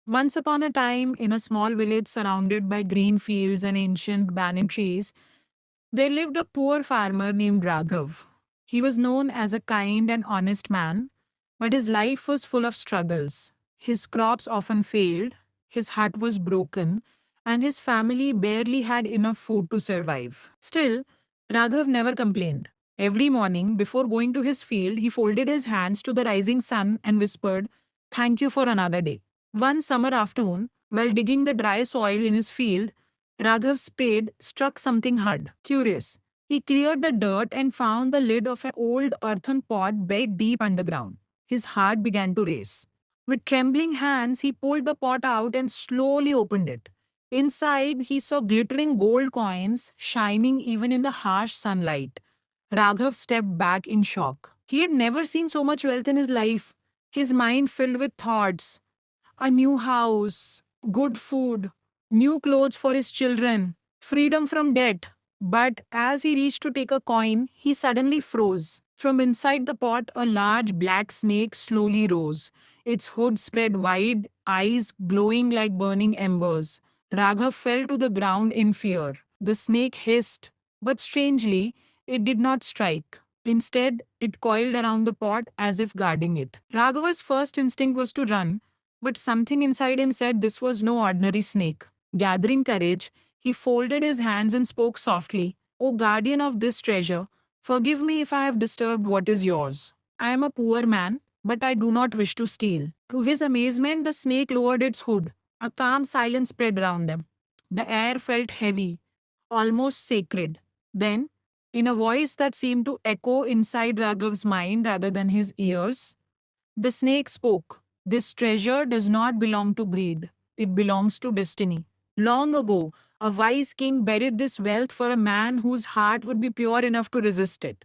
Once upon a time, in a small village surrounded by green fields and ancient banyan trees, there lived a poor farmer named Raghav. He was known as a kind and honest man, but his life was full of struggles. His crops often failed, his hut was broken, and his family barely had enough food to survive. Still, Raghav never complained. Every morning, before going to his field, he folded his hands to the rising sun and whispered, "Thank you for another day." One summer afternoon, while digging the dry soil in his field, Raghav's spade struck something hard. Curious, he cleared the dirt and found the lid of an old earthen pot buried deep underground. His heart began to race. With trembling hands, he pulled the pot out and slowly opened it. Inside, he saw glittering gold coins shining even in the harsh sunlight. Raghav stepped back in shock. He had never seen so much wealth in his life. His mind filled with thoughts: a new house, good food, new clothes for his children, freedom from debt. But as he reached to take a coin, he suddenly froze. From inside the pot, a large black snake slowly rose, its hood spread wide, eyes glowing like burning embers. Raghav fell to the ground in fear. The snake hissed, but strangely, it did not strike. Instead, it coiled around the pot as if guarding it. Raghav's first instinct was to run, but something inside him said this was no ordinary snake. Gathering courage, he folded his hands and spoke softly, "O guardian of this treasure, forgive me if I have disturbed what is yours. I am a poor man, but I do not wish to steal." To his amazement, the snake lowered its hood. A calm silence spread around them. The air felt heavy, almost sacred. Then, in a voice that seemed to echo inside Raghav's mind rather than his ears, the snake spoke. "This treasure does not belong to greed, it belongs to destiny. Long ago, a wise king buried this wealth for a man whose heart would be pure enough to resist it."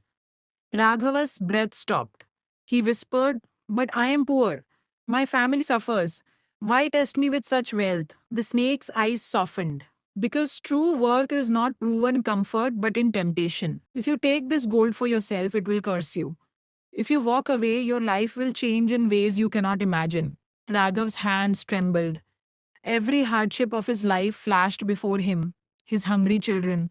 Raghava's breath stopped. He whispered, "But I am poor. My family suffers. Why test me with such wealth?" The snake's eyes softened. "Because true worth is not proven in comfort but in temptation. If you take this gold for yourself, it will curse you. If you walk away, your life will change in ways you cannot imagine." Raghav's hands trembled. Every hardship of his life flashed before him: his hungry children,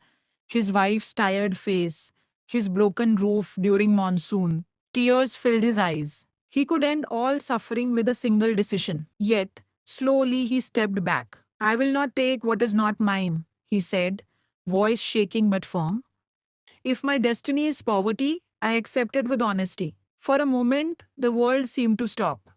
his wife's tired face, his broken roof during monsoon. Tears filled his eyes. He could end all suffering with a single decision. Yet, slowly he stepped back. "I will not take what is not mine," he said, voice shaking but firm. "If my destiny is poverty, I accept it with honesty." For a moment, the world seemed to stop.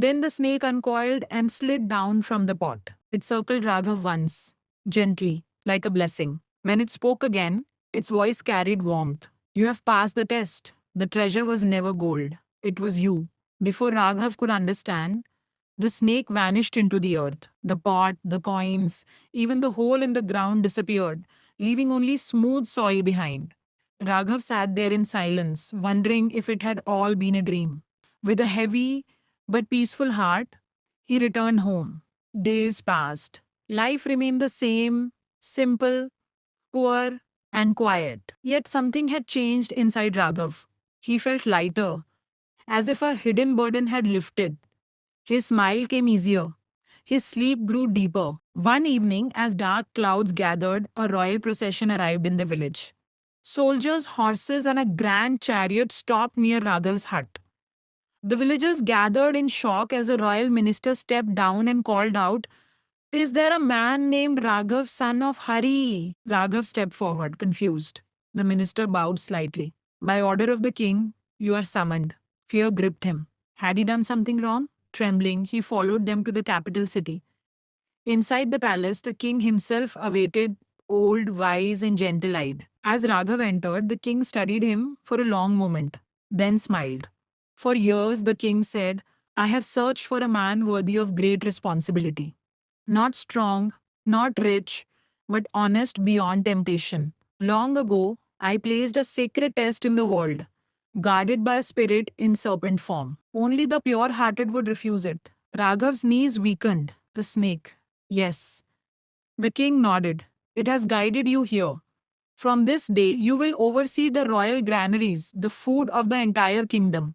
Then the snake uncoiled and slid down from the pot. It circled Raghav once, gently, like a blessing. When it spoke again, its voice carried warmth. "You have passed the test. The treasure was never gold. It was you." Before Raghav could understand, the snake vanished into the earth. The pot, the coins, even the hole in the ground disappeared, leaving only smooth soil behind. Raghav sat there in silence, wondering if it had all been a dream. With a heavy but peaceful heart, he returned home. Days passed. Life remained the same, simple, poor, and quiet. Yet something had changed inside Raghav. He felt lighter, as if a hidden burden had lifted. His smile came easier. His sleep grew deeper. One evening, as dark clouds gathered, a royal procession arrived in the village. Soldiers, horses, and a grand chariot stopped near Raghav's hut. The villagers gathered in shock as a royal minister stepped down and called out, "Is there a man named Raghav, son of Hari?" Raghav stepped forward, confused. The minister bowed slightly. "By order of the king, you are summoned." Fear gripped him. Had he done something wrong? Trembling, he followed them to the capital city. Inside the palace, the king himself awaited, old, wise, and gentle eyed. As Raghav entered, the king studied him for a long moment, then smiled. "For years," the king said, "I have searched for a man worthy of great responsibility. Not strong, not rich, but honest beyond temptation. Long ago, I placed a sacred test in the world, guarded by a spirit in serpent form. Only the pure hearted would refuse it." Raghav's knees weakened. The snake. "Yes." The king nodded. "It has guided you here. From this day, you will oversee the royal granaries, the food of the entire kingdom.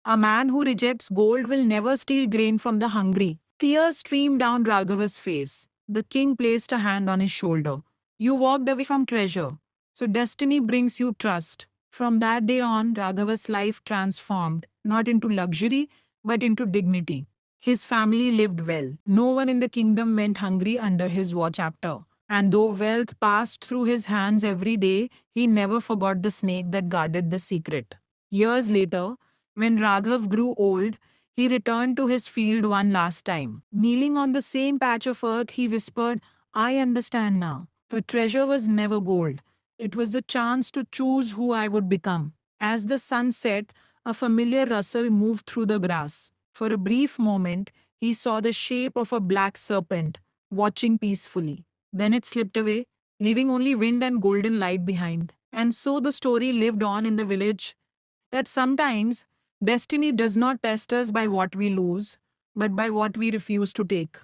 A man who rejects gold will never steal grain from the hungry." Tears streamed down Raghava's face. The king placed a hand on his shoulder. You walked away from treasure, so destiny brings you trust. From that day on, Raghava's life transformed, not into luxury, but into dignity. His family lived well. No one in the kingdom went hungry under his watch after. And though wealth passed through his hands every day, he never forgot the snake that guarded the secret. Years later, when Raghav grew old, he returned to his field one last time. Kneeling on the same patch of earth, he whispered, I understand now. The treasure was never gold. It was the chance to choose who I would become. As the sun set, a familiar rustle moved through the grass. For a brief moment, he saw the shape of a black serpent, watching peacefully. Then it slipped away, leaving only wind and golden light behind. And so the story lived on in the village that sometimes destiny does not test us by what we lose, but by what we refuse to take.